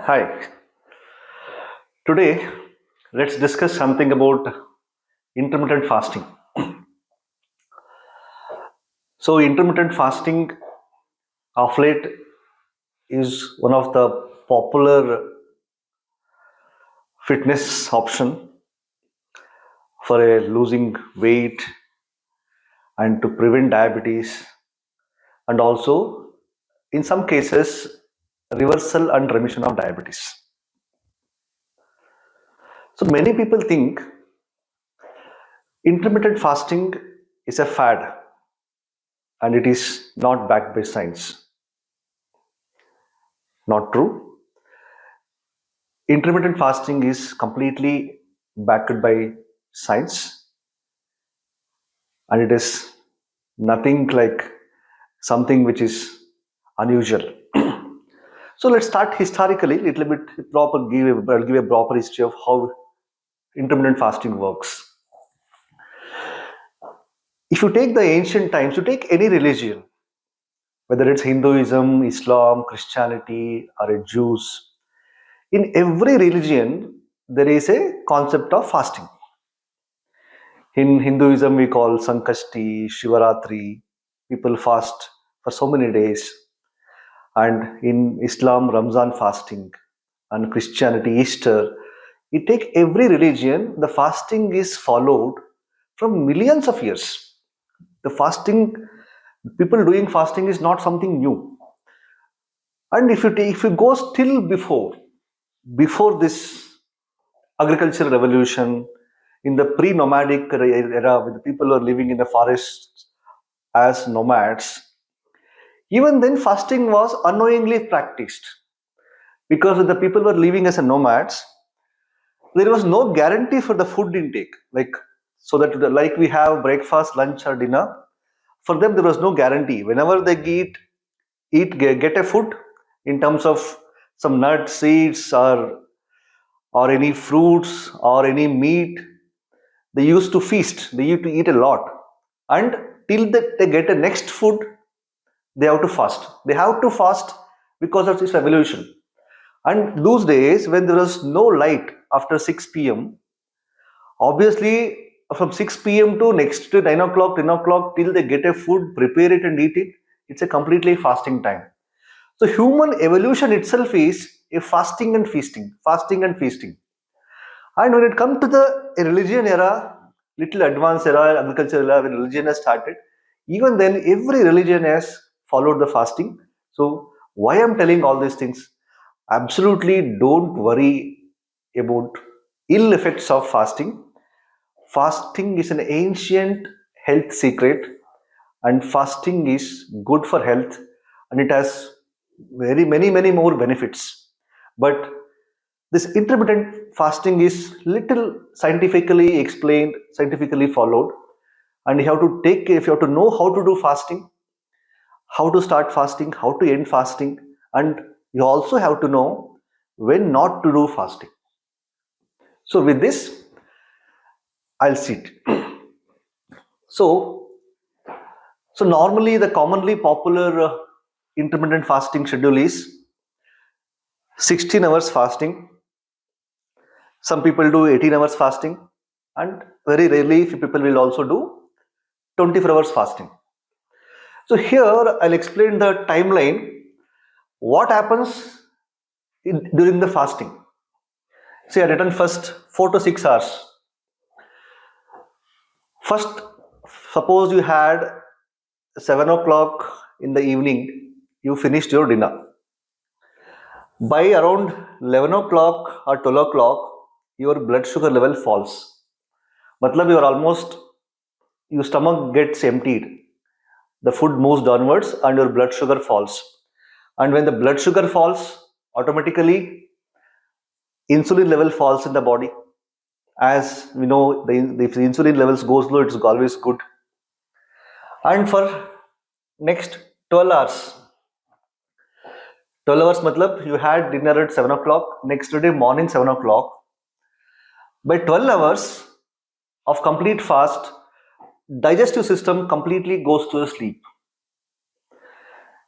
Hi. Today, let's discuss something about intermittent fasting. So, intermittent fasting of late is one of the popular fitness option for a losing weight and to prevent diabetes, and also in some cases reversal and remission of diabetes. So, many people think intermittent fasting is a fad and it is not backed by science. Not true. Intermittent fasting is completely backed by science and it is nothing like something which is unusual. So let's start historically, little bit I'll give a proper history of how intermittent fasting works. If you take the ancient times, you take any religion, whether it's Hinduism, Islam, Christianity, or a Jews, in every religion there is a concept of fasting. In Hinduism, we call Sankashti, Shivaratri. People fast for so many days. And in Islam, Ramzan fasting. And Christianity, Easter. You take every religion, the fasting is followed from millions of years. The fasting, people doing fasting is not something new. And if you go still before this agricultural revolution, in the pre-nomadic era, when the people were living in the forests as nomads, even then fasting was unknowingly practiced because when the people were living as a nomads, there was no guarantee for the food intake. Like we have breakfast, lunch, or dinner. For them, there was no guarantee. Whenever they get a food in terms of some nuts, seeds, or any fruits or any meat. They used to feast, they used to eat a lot. And till they get a next food, they have to fast. They have to fast because of this evolution. And those days, when there was no light after 6 p.m., obviously from 6 p.m. to next to 9 o'clock, 10 o'clock, till they get a food, prepare it and eat it, it's a completely fasting time. So human evolution itself is a fasting and feasting, fasting and feasting. And when it comes to the religion era, little advanced era, agriculture era, when religion has started, even then every religion has followed the fasting. So why I'm telling all these things? Absolutely don't worry about ill effects of fasting. Fasting is an ancient health secret and fasting is good for health and it has very many more benefits. But this intermittent fasting is little scientifically explained, scientifically followed, and if you have to know how to do fasting, how to start fasting, how to end fasting, and you also have to know when not to do fasting. So with this, I'll sit. So, so normally the commonly popular intermittent fasting schedule is 16 hours fasting. Some people do 18 hours fasting, and very rarely people will also do 24 hours fasting. So here I'll explain the timeline. What happens during the fasting? See, I written first 4 to 6 hours. First, suppose you had 7 o'clock in the evening, you finished your dinner. By around 11 o'clock or 12 o'clock, your blood sugar level falls. Matlab your stomach gets emptied. The food moves downwards and your blood sugar falls. And when the blood sugar falls, automatically insulin level falls in the body. As we know, if the insulin levels goes low, it's always good. And for next 12 hours, 12 hours matlab you had dinner at 7 o'clock, next day morning 7 o'clock. By 12 hours of complete fast, digestive system completely goes to sleep.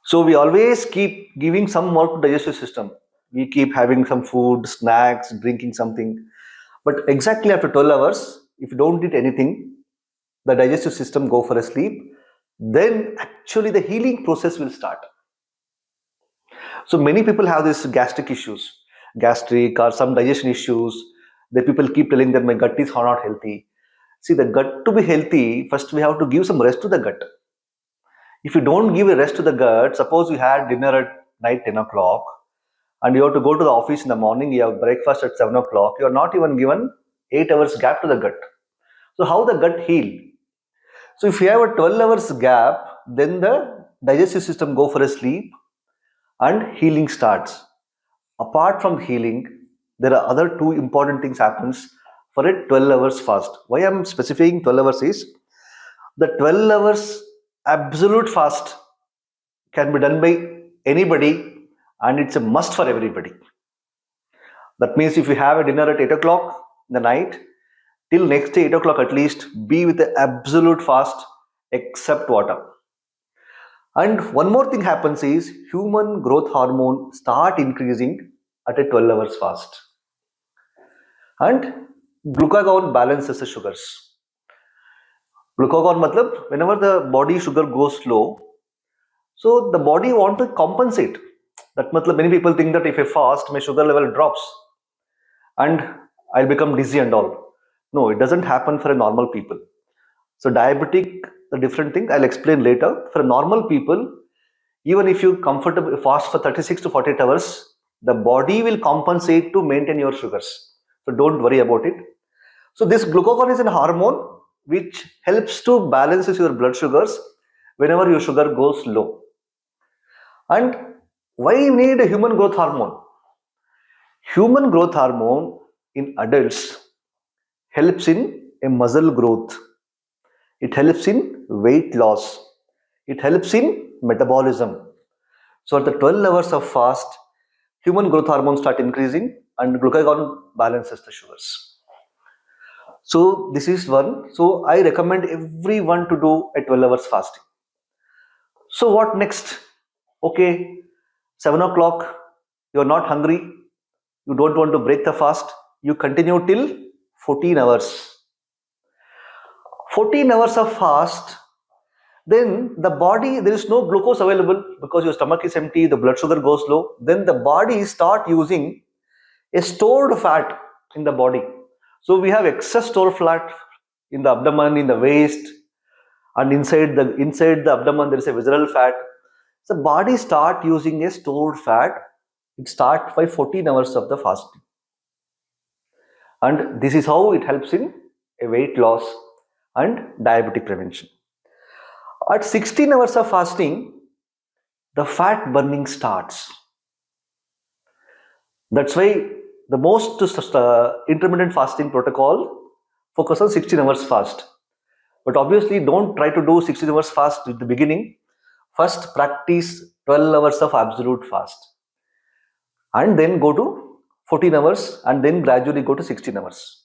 So we always keep giving some work to digestive system. We keep having some food, snacks, drinking something. But exactly after 12 hours, if you don't eat anything, the digestive system go for a sleep, then actually the healing process will start. So many people have this gastric issues, gastric or some digestion issues. The people keep telling that my gut is not healthy. See, the gut to be healthy, first we have to give some rest to the gut. If you don't give a rest to the gut, suppose you had dinner at night 10 o'clock and you have to go to the office in the morning, you have breakfast at 7 o'clock, you are not even given 8 hours gap to the gut. So how the gut heal? So if you have a 12 hours gap, then the digestive system go for a sleep and healing starts. Apart from healing, there are other two important things happens for a 12 hours fast. Why I'm specifying 12 hours is the 12 hours absolute fast can be done by anybody and it's a must for everybody. That means if you have a dinner at 8 o'clock in the night, till next day 8 o'clock at least, be with the absolute fast except water. And one more thing happens is human growth hormone start increasing at a 12 hours fast. And glucagon balances the sugars. Glucagon matlab whenever the body sugar goes low, so the body want to compensate. That matlab many people think that if I fast, my sugar level drops and I'll become dizzy and all. No, it doesn't happen for a normal people. So diabetic, the different thing I'll explain later. For normal people, even if you comfortable fast for 36 to 48 hours, the body will compensate to maintain your sugars. So don't worry about it. So this glucagon is a hormone which helps to balance your blood sugars whenever your sugar goes low. And why you need a human growth hormone? Human growth hormone in adults helps in a muscle growth. It helps in weight loss. It helps in metabolism. So at the 12 hours of fast, human growth hormones start increasing and glucagon balances the sugars. So this is one. So I recommend everyone to do a 12 hours fasting. So what next? Okay, 7 o'clock, you are not hungry, you don't want to break the fast, you continue till 14 hours. 14 hours of fast, then the body, there is no glucose available because your stomach is empty, the blood sugar goes low, then the body start using a stored fat in the body. So we have excess stored fat in the abdomen, in the waist, and inside the abdomen there is a visceral fat. So body start using a stored fat. It starts by 14 hours of the fasting. And this is how it helps in a weight loss and diabetic prevention. At 16 hours of fasting, the fat burning starts. That's why the most intermittent fasting protocol focus on 16 hours fast. But obviously don't try to do 16 hours fast at the beginning. First practice 12 hours of absolute fast and then go to 14 hours and then gradually go to 16 hours.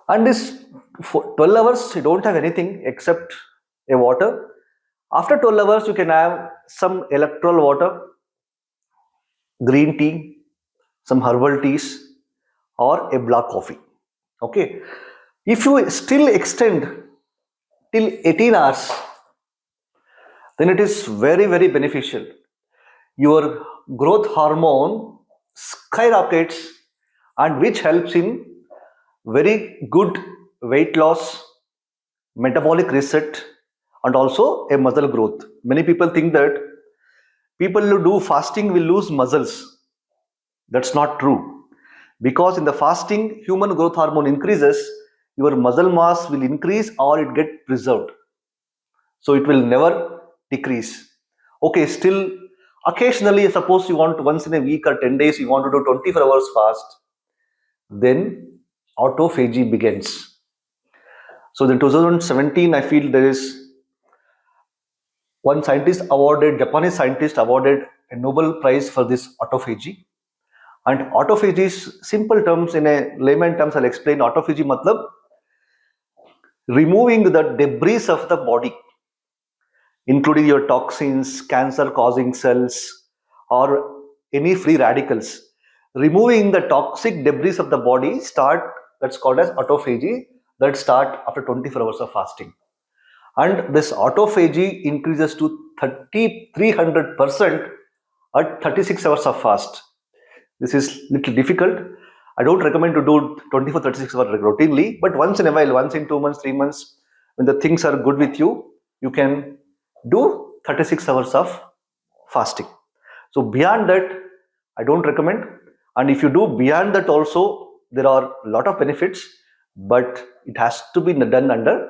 And this 12 hours you don't have anything except a water. After 12 hours you can have some electrolyte water, green tea, some herbal teas or a black coffee. Okay. If you still extend till 18 hours, then it is very, very beneficial. Your growth hormone skyrockets and which helps in very good weight loss, metabolic reset and also a muscle growth. Many people think that people who do fasting will lose muscles. That's not true. Because in the fasting, human growth hormone increases, your muscle mass will increase or it get preserved. So it will never decrease. Okay, still occasionally suppose you want once in a week or 10 days you want to do 24 hours fast, then autophagy begins. So in 2017 I feel there is one Japanese scientist awarded a Nobel Prize for this autophagy. And autophagy is simple terms, in a layman terms I'll explain. Autophagy matlab removing the debris of the body, including your toxins, cancer causing cells or any free radicals. Removing the toxic debris of the body that's called as autophagy, that start after 24 hours of fasting. And this autophagy increases to 300% at 36 hours of fast. This is little difficult. I don't recommend to do 24 36 hours routinely, but once in a while, once in 2 months, 3 months, when the things are good with you, you can do 36 hours of fasting. So beyond that, I don't recommend. And if you do beyond that also, there are a lot of benefits, but it has to be done under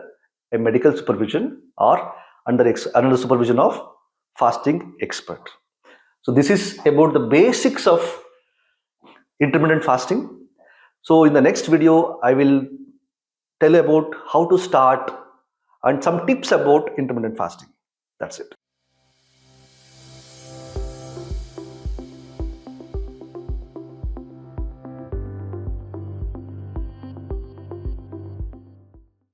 a medical supervision or under the supervision of fasting expert. So this is about the basics of intermittent fasting. So in the next video, I will tell about how to start and some tips about intermittent fasting. That's it.